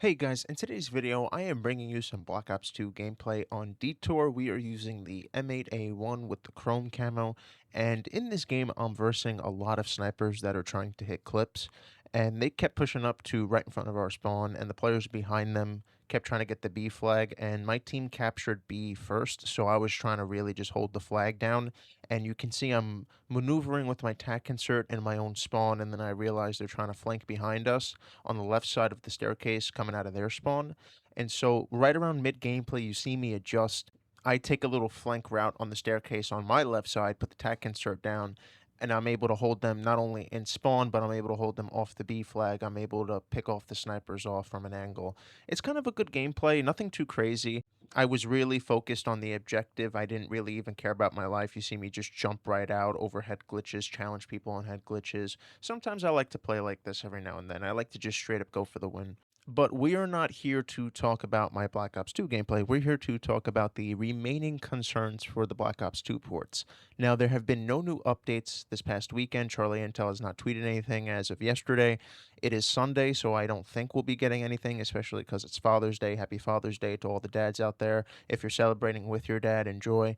Hey guys, in today's video, I am bringing you some Black Ops 2 gameplay on Detour. We are using the M8A1 with the chrome camo, and in this game, I'm versing a lot of snipers that are trying to hit clips, and they kept pushing up to right in front of our spawn, and the players behind them kept trying to get the B flag, and my team captured B first, so I was trying to really just hold the flag down, and you can see I'm maneuvering with my tac insert in my own spawn, and then I realized they're trying to flank behind us on the left side of the staircase coming out of their spawn. And so right around mid gameplay, you see me adjust. I take a little flank route on the staircase on my left side, put the tac insert down, and I'm able to hold them not only in spawn, but I'm able to hold them off the B flag. I'm able to pick off the snipers off from an angle. It's kind of a good gameplay, nothing too crazy. I was really focused on the objective. I didn't really even care about my life. You see me just jump right out, overhead glitches, challenge people on head glitches. Sometimes I like to play like this every now and then. I like to just straight up go for the win. But we are not here to talk about my Black Ops 2 gameplay. We're here to talk about the remaining concerns for the Black Ops 2 ports. Now, there have been no new updates this past weekend. Charlie Intel has not tweeted anything as of yesterday. It is Sunday, so I don't think we'll be getting anything, especially because it's Father's Day. Happy Father's Day to all the dads out there. If you're celebrating with your dad, enjoy.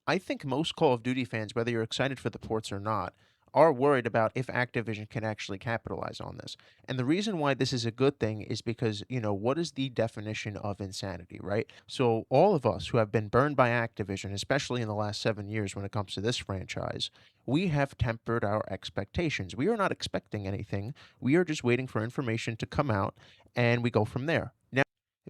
I think most Call of Duty fans, whether you're excited for the ports or not, are worried about if Activision can actually capitalize on this. And the reason why this is a good thing is because, what is the definition of insanity, right? So, all of us who have been burned by Activision, especially in the last 7 years when it comes to this franchise, we have tempered our expectations. We are not expecting anything. We are just waiting for information to come out and we go from there. Now,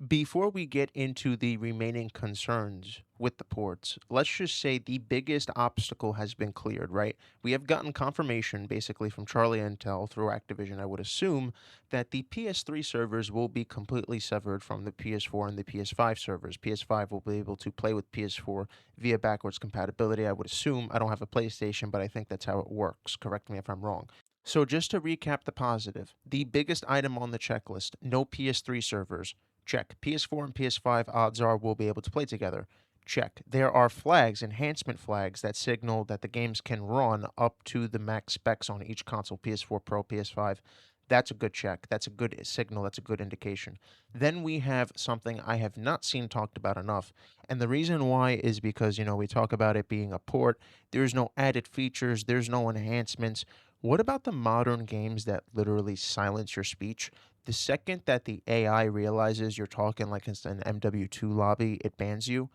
before we get into the remaining concerns with the ports, let's just say the biggest obstacle has been cleared, right? We have gotten confirmation basically from Charlie Intel through Activision, I would assume, that the PS3 servers will be completely severed from the PS4 and the PS5 servers. PS5 will be able to play with PS4 via backwards compatibility, I would assume. I don't have a PlayStation, but I think that's how it works. Correct me if I'm wrong. So, just to recap the positive, the biggest item on the checklist, no PS3 servers. Check. PS4 and PS5 odds are we'll be able to play together. Check. There are flags, enhancement flags, that signal that the games can run up to the max specs on each console, PS4 Pro, PS5. That's a good check. That's a good signal. That's a good indication. Then we have something I have not seen talked about enough. And the reason why is because, we talk about it being a port. There's no added features, there's no enhancements. What about the modern games that literally silence your speech? The second that the AI realizes you're talking like it's an MW2 lobby, it bans you.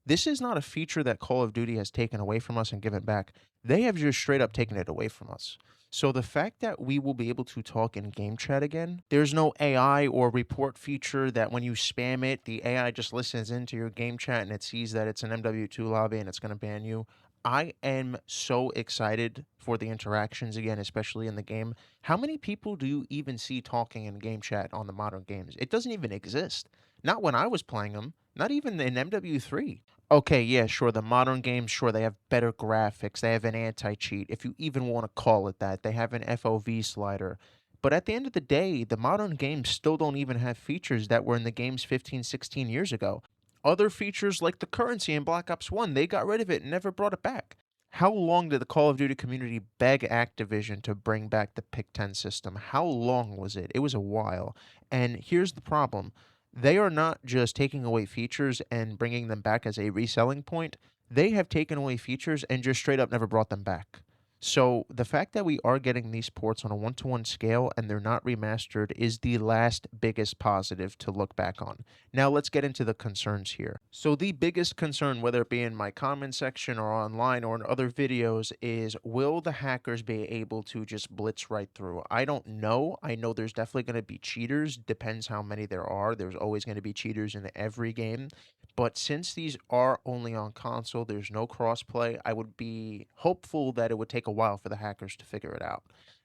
This is not a feature that Call of Duty has taken away from us and given back. They have just straight up taken it away from us. So the fact that we will be able to talk in game chat again, there's no AI or report feature that when you spam it, the AI just listens into your game chat and it sees that it's an MW2 lobby and it's going to ban you. I am so excited for the interactions again, especially in the game. How many people do you even see talking in game chat on the modern games? It doesn't even exist. Not when I was playing them, not even in MW3. Okay, yeah, sure, the modern games, sure, they have better graphics, they have an anti-cheat, if you even want to call it that. They have an FOV slider. But at the end of the day, the modern games still don't even have features that were in the games 15, 16 years ago. Other features like the currency in Black Ops 1, they got rid of it and never brought it back. How long did the Call of Duty community beg Activision to bring back the Pick 10 system? How long was it? It was a while. And here's the problem. They are not just taking away features and bringing them back as a reselling point. They have taken away features and just straight up never brought them back. So the fact that we are getting these ports on a one-to-one scale and they're not remastered is the last biggest positive to look back on. Now let's get into the concerns here. So the biggest concern, whether it be in my comment section or online or in other videos, is will the hackers be able to just blitz right through? I don't know. I know there's definitely going to be cheaters. Depends how many there are. There's always going to be cheaters in every game. But since these are only on console, there's no crossplay, I would be hopeful that it would take a while for the hackers to figure it out.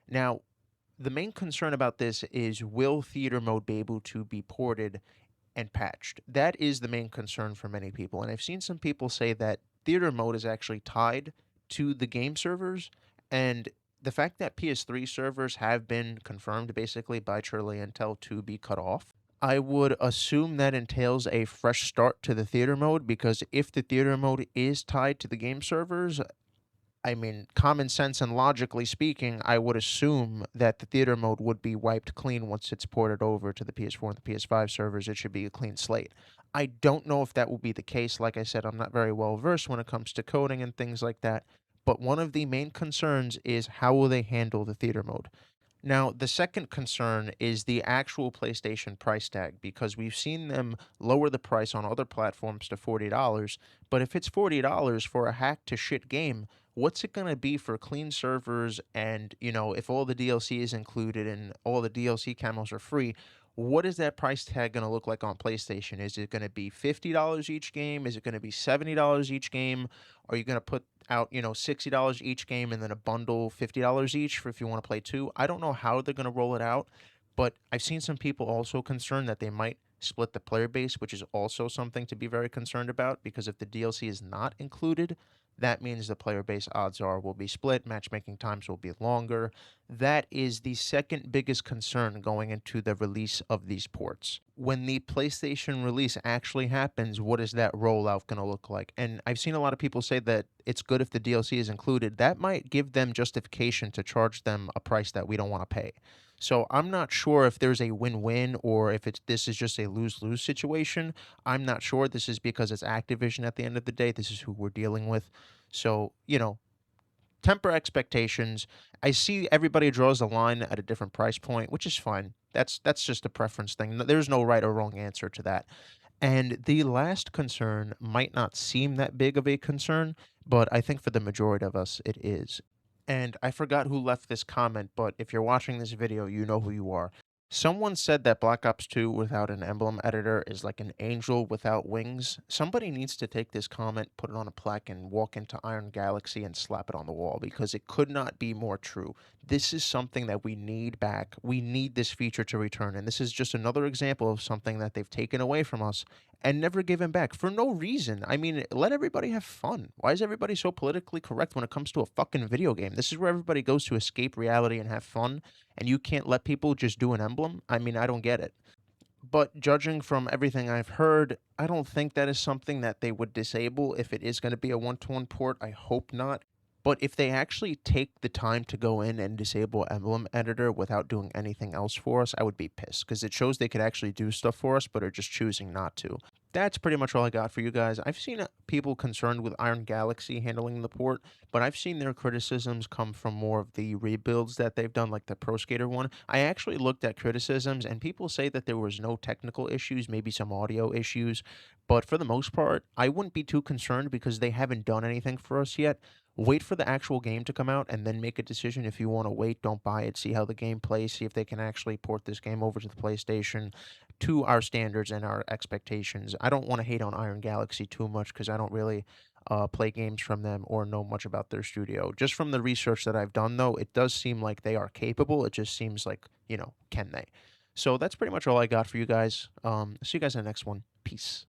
Now, the main concern about this is will theater mode be able to be ported and patched? That is the main concern for many people. And I've seen some people say that theater mode is actually tied to the game servers. And the fact that PS3 servers have been confirmed basically by Charlie Intel to be cut off, I would assume that entails a fresh start to the theater mode because if the theater mode is tied to the game servers, I mean, common sense and logically speaking, I would assume that the theater mode would be wiped clean once it's ported over to the PS4 and the PS5 servers. It should be a clean slate. I don't know if that will be the case. Like I said, I'm not very well versed when it comes to coding and things like that. But one of the main concerns is how will they handle the theater mode? Now, the second concern is the actual PlayStation price tag because we've seen them lower the price on other platforms to $40. But if it's $40 for a hack to shit game, what's it going to be for clean servers? And, if all the DLC is included and all the DLC camos are free, what is that price tag going to look like on PlayStation? Is it going to be $50 each game? Is it going to be $70 each game? Are you going to put out, $60 each game and then a bundle $50 each for if you want to play two? I don't know how they're going to roll it out, but I've seen some people also concerned that they might split the player base, which is also something to be very concerned about because if the DLC is not included, that means the player base odds are will be split, matchmaking times will be longer. That is the second biggest concern going into the release of these ports. When the PlayStation release actually happens, what is that rollout going to look like? And I've seen a lot of people say that it's good if the DLC is included. That might give them justification to charge them a price that we don't want to pay. So I'm not sure if there's a win-win or if this is just a lose-lose situation. I'm not sure. This is because it's Activision at the end of the day. This is who we're dealing with. So, temper expectations. I see everybody draws a line at a different price point, which is fine. That's just a preference thing. There's no right or wrong answer to that. And the last concern might not seem that big of a concern, but I think for the majority of us it is. And I forgot who left this comment, but if you're watching this video, you know who you are. Someone said that Black Ops 2 without an emblem editor is like an angel without wings. Somebody needs to take this comment, put it on a plaque, and walk into Iron Galaxy and slap it on the wall because it could not be more true. This is something that we need back. We need this feature to return, and this is just another example of something that they've taken away from us and never given back for no reason. I mean, let everybody have fun. Why is everybody so politically correct when it comes to a fucking video game? This is where everybody goes to escape reality and have fun, and you can't let people just do an emblem? I mean, I don't get it. But judging from everything I've heard, I don't think that is something that they would disable if it is going to be a one-to-one port. I hope not. But if they actually take the time to go in and disable Emblem Editor without doing anything else for us, I would be pissed because it shows they could actually do stuff for us, but are just choosing not to. That's pretty much all I got for you guys. I've seen people concerned with Iron Galaxy handling the port, but I've seen their criticisms come from more of the rebuilds that they've done, like the Pro Skater one. I actually looked at criticisms, and people say that there was no technical issues, maybe some audio issues, but for the most part, I wouldn't be too concerned because they haven't done anything for us yet. Wait for the actual game to come out and then make a decision. If you want to wait, don't buy it. See how the game plays. See if they can actually port this game over to the PlayStation to our standards and our expectations. I don't want to hate on Iron Galaxy too much because I don't really play games from them or know much about their studio. Just from the research that I've done, though, it does seem like they are capable. It just seems like, can they? So that's pretty much all I got for you guys. See you guys in the next one. Peace.